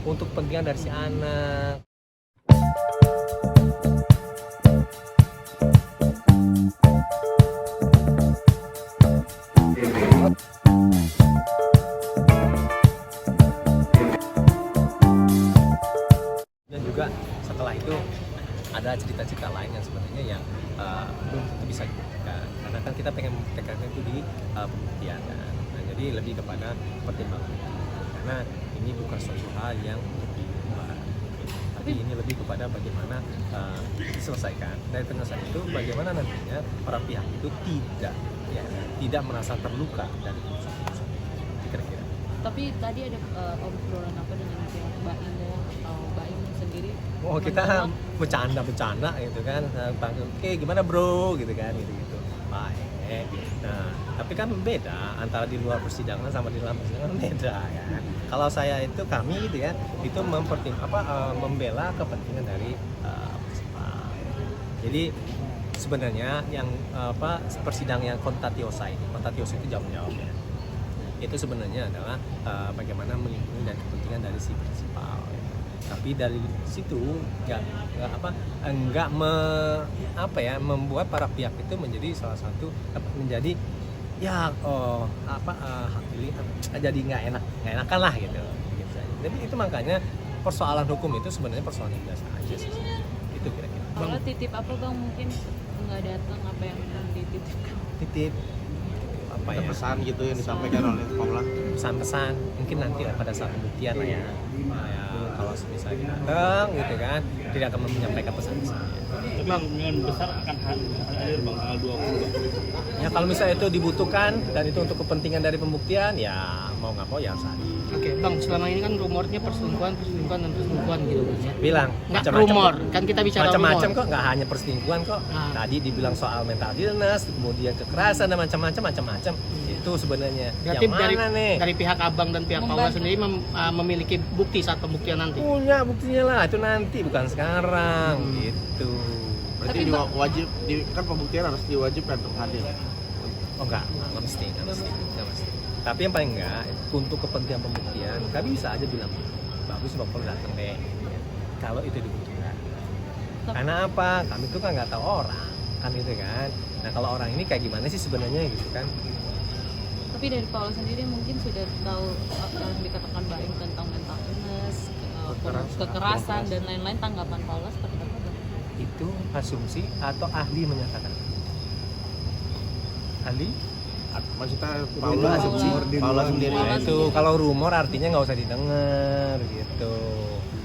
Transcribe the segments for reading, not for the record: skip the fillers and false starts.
untuk kepentingan dari si anak. Dan juga setelah itu ada cerita-cerita lain yang sebenarnya yang belum tentu bisa dibuktikan, karena kan kita pengen membuktikan itu di pembuktian kan. Nah, jadi lebih kepada pertimbangan, karena ini bukan suatu hal yang untuk diubah, tapi ini lebih kepada bagaimana diselesaikan. Dari penyelesaian itu bagaimana nantinya para pihak itu tidak merasa terluka dari keputusan kira-kira. Tapi tadi ada obrolan apa dengan pihak Mbak Indah atau Mbak Indah sendiri? Oh, kita bercanda gitu kan, panggil, oke gimana bro gitu kan, gitu baik. Nah, tapi kan beda antara di luar persidangan sama di dalam persidangan, beda ya. Kalau saya itu, kami gitu ya, itu membela kepentingan dari prinsipal. Jadi sebenarnya yang persidangan yang kontatiosa itu jawab ya, itu sebenarnya adalah bagaimana melindungi dan kepentingan dari si prinsipal ya. Tapi dari situ enggak membuat para pihak itu menjadi salah satu menjadi jadi nggak enakan lah gitu. Jadi itu makanya persoalan hukum itu sebenarnya persoalan yang biasa aja sih, itu kira-kira. Kalau titip apa bang, mungkin nggak datang apa yang dititipkan? Titip apa ya, pesan gitu yang disampaikan oleh Paula, pesan-pesan mungkin nanti pada saat pembuktian lah ya, kalau misalnya datang gitu kan, tidak akan menyampaikan pesan-pesannya. Kemungkinan besar akan hadir bang tanggal 20 bang. Ya kalau misalnya itu dibutuhkan dan itu untuk kepentingan dari pembuktian, ya mau nggak mau ya harus hadir. Oke, Bang, selama ini kan rumornya perselingkuhan gitu kan ya. Bilang Nggak macam-macam rumor, kok. kan kita bicara Macam-macam rumor. kok, nggak hanya perselingkuhan kok. Tadi dibilang soal mental illness, kemudian kekerasan dan macam-macam. Itu sebenarnya Berarti yang mana nih? dari pihak Abang dan pihak Paula sendiri memiliki bukti saat pembuktian nanti. Punya buktinya lah, itu nanti bukan sekarang gitu. berarti wajib kan pembuktian harus diwajibkan untuk hadir. Oh enggak mesti. Tapi yang paling enggak, untuk kepentingan pembuktian, kami bisa aja bilang, bagus Bapak datang deh, kalau itu dibutuhkan. Karena apa? Kami tuh kan nggak tahu orang, kan gitu kan. Nah kalau orang ini kayak gimana sih sebenarnya gitu kan? Tapi dari Paula sendiri mungkin sudah tahu apa yang dikatakan Mbak Im tentang mental illness, kekerasan dan lain-lain. Tanggapan Paula seperti apa bang? Itu asumsi atau ahli menyatakan? Ahli? Maksudnya Paula sendiri. Nah, itu kalau rumor artinya nggak usah didengar gitu.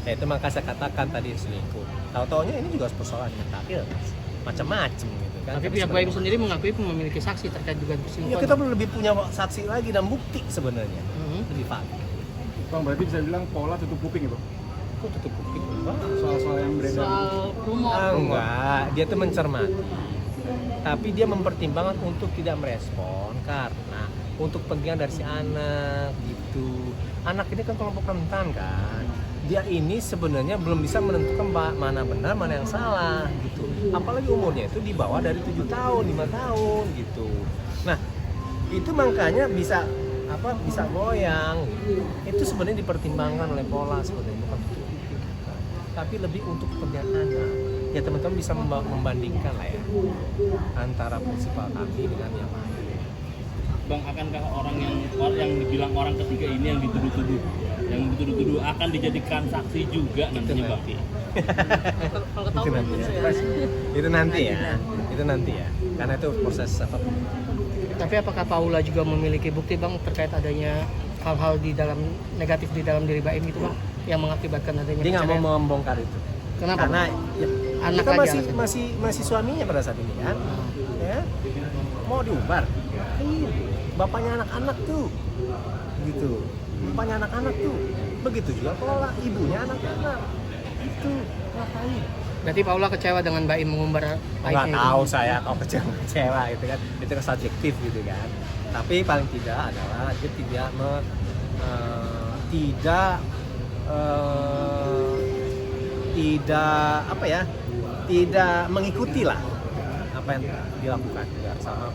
Ya itu maka saya katakan tadi selingkuh. Tahu-taunya ini juga persoalan mental illness, macam-macam gitu kan. Tapi pihak Mbak Im sendiri mengakui memiliki saksi terkait dugaan Ya perselingkuhan. kita perlu lebih punya saksi lagi dan bukti sebenarnya. Lebih valid. Bang, berarti bisa bilang Paula tutup kuping itu? Kok tutup kuping? Soal-soal yang beredar. Soal rumor. Enggak, dia tuh mencermati. Tapi dia mempertimbangkan untuk tidak merespon karena untuk kepentingan dari si anak gitu. Anak ini kan kelompok rentan kan. Dia ini sebenarnya belum bisa menentukan mana benar, mana yang salah gitu. Apalagi umurnya itu di bawah dari 7 tahun, 5 tahun gitu. Nah, itu makanya bisa goyang. Itu sebenarnya dipertimbangkan oleh Paula sebenarnya, bukan untuk tapi lebih untuk kepentingan anak. Ya teman-teman bisa membandingkan lah ya antara prinsipal kami dengan yang lain. Bang, akankah orang yang dibilang orang ketiga ini yang dituduh akan dijadikan saksi juga nantinya bang? Kalau ketahuan Itu nanti ya, karena itu proses apa. Tapi apakah Paula juga memiliki bukti bang terkait adanya hal-hal negatif di dalam diri Mbak Im gitu bang, yang mengakibatkan adanya Dia nggak perceraian? mau membongkar itu. Kenapa? Karena Anak kita aja masih suaminya pada saat ini kan, ya mau diumbar. Bapaknya anak-anak tuh, gitu. Bapaknya anak-anak tuh, begitu juga Paula, ibunya anak-anak. Itu ngapain? Berarti Paula kecewa dengan Mbak Im mengumbar Nggak aibnya tahu itu? saya kalau kecewa gitu kan, itu kan subjektif gitu kan. Tapi paling tidak adalah dia tidak mengikuti lah apa yang dilakukan sama